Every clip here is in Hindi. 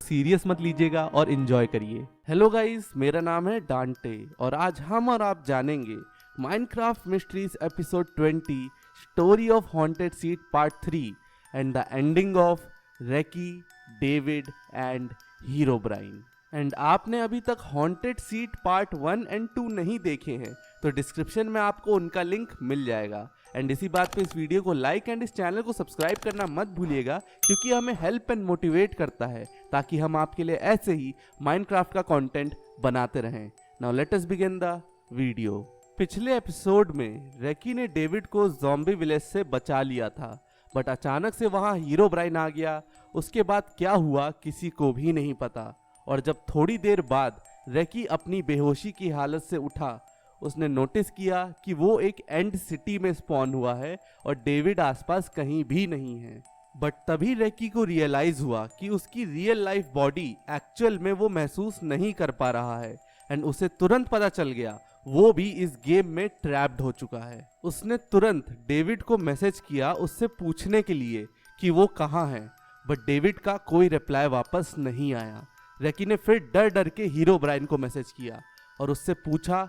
सीरियस मत लीजिएगा और एंजॉय करिए। हेलो गाइस, मेरा नाम है डांटे और आज हम और आप जानेंगे Minecraft mysteries episode 20 story of haunted seat part 3 and the ending of Reiki, David and Herobrine. And आपने अभी तक हॉन्टेड सीट पार्ट 1 एंड 2 नहीं देखे हैं तो डिस्क्रिप्शन में आपको उनका लिंक मिल जाएगा। एंड इसी बात पे इस वीडियो को लाइक एंड इस चैनल को सब्सक्राइब करना मत भूलिएगा क्योंकि हमें हेल्प एंड मोटिवेट करता है ताकि हम आपके लिए ऐसे ही माइनक्राफ्ट का कंटेंट बनाते रहें। Now let us begin the video. पिछले एपिसोड में रेकी ने डेविड को ज़ॉम्बी विलेज से बचा लिया था, बट अचानक से वहाँ हीरोब्राइन आ गया। उसके बाद क्या हुआ किसी को भी नहीं पता। और जब थोड़ी देर बाद रेकी अपनी बेहोशी की हालत से उठा, उसने नोटिस किया कि वो एक एंड सिटी में स्पॉन हुआ है और डेविड आसपास कहीं भी नहीं है। बट तभी रेकी को रियलाइज हुआ कि उसकी रियल लाइफ बॉडी एक्चुअल में वो महसूस नहीं कर पा रहा है। एंड उसे तुरंत पता चल गया वो भी इस गेम में ट्रैप्ड हो चुका है। उसने तुरंत डेविड को मैसेज किया उससे पूछने के लिए कि वो कहाँ है, बट डेविड का कोई रिप्लाई वापस नहीं आया। रेकी ने फिर डर डर के हीरोब्राइन को मैसेज किया और उससे पूछा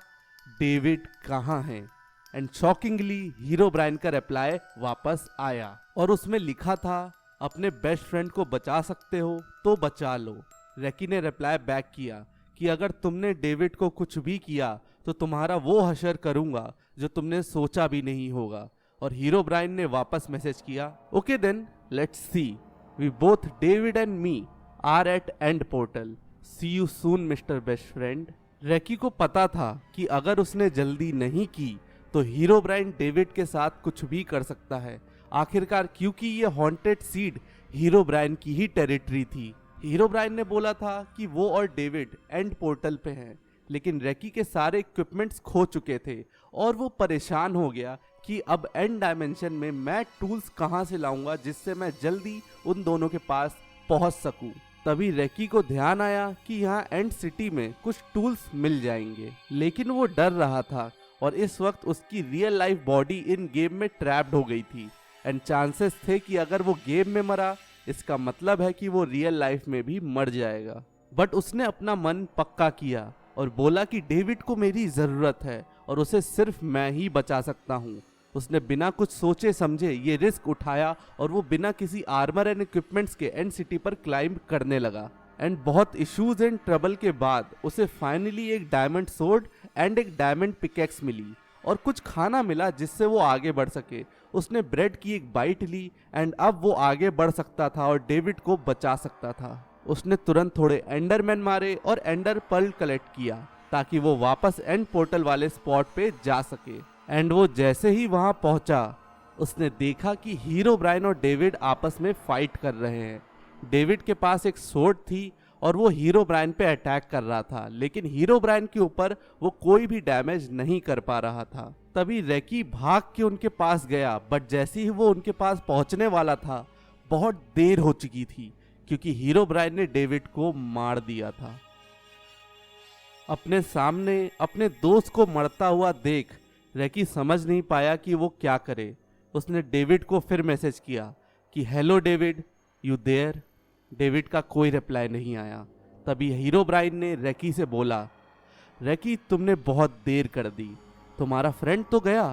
डेविड कहाँ है। एंड शॉकिंगली हीरोब्राइन का रिप्लाई वापस आया और उसमें लिखा था अपने बेस्ट फ्रेंड को बचा सकते हो तो बचा लो। रेकी ने रिप्लाई बैक किया कि अगर तुमने डेविड को कुछ भी किया तो तुम्हारा वो हशर करूंगा जो तुमने सोचा भी नहीं होगा। और हीरोब्राइन ने वापस मैसेज किया okay then let's see, we both David and me are at end portal, see you soon mister best friend. Reiki को पता था कि अगर उसने जल्दी नहीं की तो हीरोब्राइन डेविड के साथ कुछ भी कर सकता है आखिरकार, क्योंकि ये हॉन्टेड सीड हीरोब्राइन की ही टेरिटरी थी। हीरोब्राइन ने बोला था कि वो और डेविड एंड पोर्टल पे हैं, लेकिन रेकी के सारे इक्विपमेंट्स खो चुके थे और वो परेशान हो गया कि अब एंड डायमेंशन में मैं टूल्स कहाँ से लाऊंगा जिससे मैं जल्दी उन दोनों के पास पहुंच सकूं। तभी रेकी को ध्यान आया कि यहाँ एंड सिटी में कुछ टूल्स मिल जाएंगे, लेकिन वो डर रहा था और इस वक्त उसकी real life body in game में ट्रैप्ड हो गई थी। एंड चांसेस थे कि अगर वो गेम में मरा इसका मतलब है कि वो रियल लाइफ में भी मर जाएगा। बट उसने अपना मन पक्का किया और बोला कि डेविड को मेरी ज़रूरत है और उसे सिर्फ मैं ही बचा सकता हूँ। उसने बिना कुछ सोचे समझे ये रिस्क उठाया और वो बिना किसी आर्मर एंड इक्विपमेंट्स के एंड सिटी पर क्लाइंब करने लगा। एंड बहुत इश्यूज एंड ट्रबल के बाद उसे फाइनली एक डायमंड सोर्ड एंड एक डायमंड पिकेक्स मिली और कुछ खाना मिला जिससे वो आगे बढ़ सके। उसने ब्रेड की एक बाइट ली एंड अब वो आगे बढ़ सकता था और डेविड को बचा सकता था। उसने तुरंत थोड़े एंडरमैन मारे और एंडर पर्ल कलेक्ट किया ताकि वो वापस एंड पोर्टल वाले स्पॉट पे जा सके। एंड वो जैसे ही वहां पहुंचा उसने देखा कि हीरोब्राइन और डेविड आपस में फाइट कर रहे हैं। डेविड के पास एक सोर्ड थी और वो हीरोब्राइन पे अटैक कर रहा था, लेकिन हीरोब्राइन के ऊपर वो कोई भी डैमेज नहीं कर पा रहा था। तभी रेकी भाग के उनके पास गया, बट जैसे ही वो उनके पास पहुंचने वाला था बहुत देर हो चुकी थी क्योंकि हीरोब्राइन ने डेविड को मार दिया था। अपने सामने अपने दोस्त को मरता हुआ देख रेकी समझ नहीं पाया कि वो क्या करे। उसने डेविड को फिर मैसेज किया कि hello David, you there. David का कोई रिप्लाई नहीं आया। तभी हीरोब्राइन ने रेकी से बोला रेकी, तुमने बहुत देर कर दी, तुम्हारा फ्रेंड तो गया,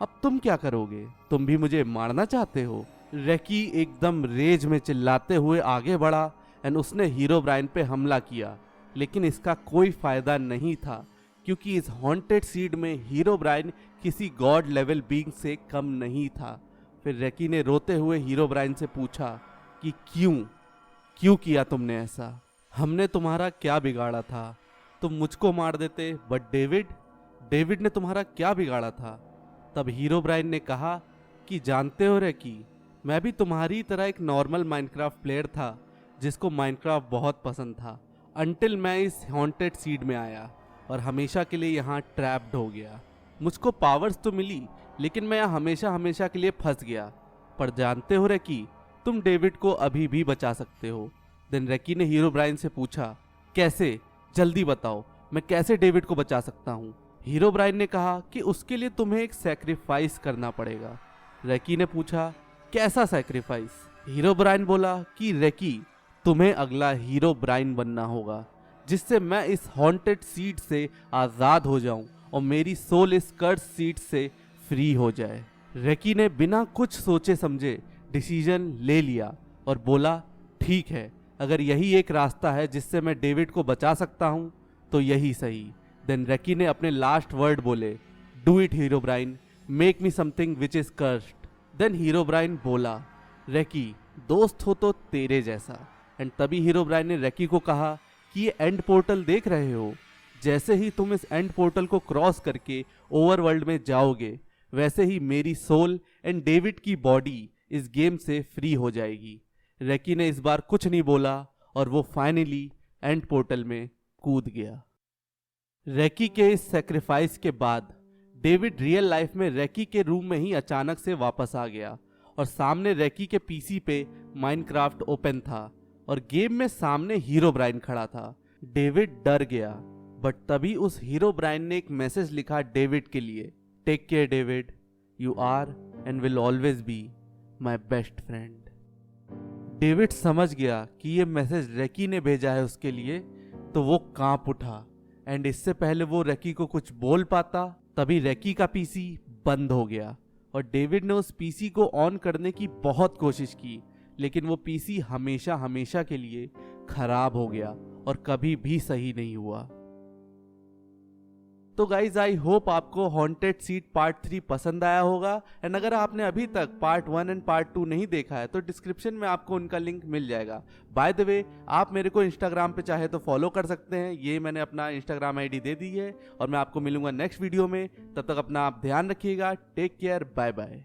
अब तुम क्या करोगे? तुम भी मुझे मारना चाहते हो? रेकी एकदम रेज में चिल्लाते हुए आगे बढ़ा एंड उसने हीरोब्राइन पे हमला किया, लेकिन इसका कोई फायदा नहीं था क्योंकि इस हॉन्टेड सीड में हीरोब्राइन किसी गॉड लेवल बीइंग से कम नहीं था। फिर रेकी ने रोते हुए हीरोब्राइन से पूछा कि क्यों किया तुमने ऐसा? हमने तुम्हारा क्या बिगाड़ा था? तुम मुझको मार देते, बट डेविड ने तुम्हारा क्या बिगाड़ा था? तब हीरोब्राइन ने कहा कि जानते हो रेकी, मैं भी तुम्हारी तरह एक नॉर्मल माइनक्राफ्ट प्लेयर था जिसको माइनक्राफ्ट बहुत पसंद था, अंटिल मैं इस हॉन्टेड सीड में आया और हमेशा के लिए यहाँ ट्रैप्ड हो गया। मुझको पावर्स तो मिली लेकिन मैं यहाँ हमेशा के लिए फंस गया। पर जानते हो रेकी, तुम डेविड को अभी भी बचा सकते हो। देन रेकी ने हीरोब्राइन से पूछा कैसे? जल्दी बताओ, मैं कैसे डेविड को बचा सकता हूँ? हीरोब्राइन ने कहा कि उसके लिए तुम्हें एक सैक्रिफाइस करना पड़ेगा। रेकी ने पूछा कैसा सैक्रिफाइस? हीरोब्राइन बोला कि रेकी, तुम्हें अगला हीरो ब्राइन बनना होगा, जिससे मैं इस हॉन्टेड सीट से आज़ाद हो जाऊं और मेरी सोल इस कर्स सीट से फ्री हो जाए। रैकी ने बिना कुछ सोचे समझे डिसीजन ले लिया और बोला, ठीक है, अगर यही एक रास्ता है जिससे मैं डेविड को बचा सकता हूं तो यही सही। देन रैकी ने अपने लास्ट वर्ड बोले, do it Herobrine, make me something which is cursed. Then Herobrine बोला, रैकी दोस्त हो तो तेरे जैसा। एंड तभी हीरो ब्राइन ने रैकी को कहा कि ये एंड पोर्टल देख रहे हो, जैसे ही तुम इस एंड पोर्टल को क्रॉस करके ओवरवर्ल्ड में जाओगे वैसे ही मेरी सोल एंड डेविड की बॉडी इस गेम से फ्री हो जाएगी। रैकी ने इस बार कुछ नहीं बोला और वो फाइनली एंड पोर्टल में कूद गया। रैकी के इस सेक्रीफाइस के बाद डेविड रियल लाइफ में रैकी के रूम में ही अचानक से वापस आ गया और सामने रैकी के पीसी पे माइनक्राफ्ट ओपन था और गेम में सामने हीरो ब्राइन खड़ा था। डेविड डर गया, बट तभी उस हीरो ब्राइन ने एक मैसेज लिखा डेविड के लिए, take care David, you are and will always be my best friend. David समझ गया कि ये मैसेज रैकी ने भेजा है उसके लिए, तो वो कांप उठा एंड इससे पहले वो रैकी को कुछ बोल पाता तभी रैकी का पीसी बंद हो गया और डेविड ने उस पीसी को ऑन करने की बहुत कोशिश की, लेकिन वो पीसी हमेशा हमेशा के लिए खराब हो गया और कभी भी सही नहीं हुआ। तो गाइज आई होप आपको हॉन्टेड सीट पार्ट 3 पसंद आया होगा। एंड अगर आपने अभी तक पार्ट 1 एंड पार्ट 2 नहीं देखा है तो डिस्क्रिप्शन में आपको उनका लिंक मिल जाएगा। बाय द वे, आप मेरे को इंस्टाग्राम पे चाहे तो फॉलो कर सकते हैं, ये मैंने अपना इंस्टाग्राम आईडी दे दी है। और मैं आपको मिलूंगा नेक्स्ट वीडियो में, तब तक अपना आप ध्यान रखिएगा। Take care, bye bye.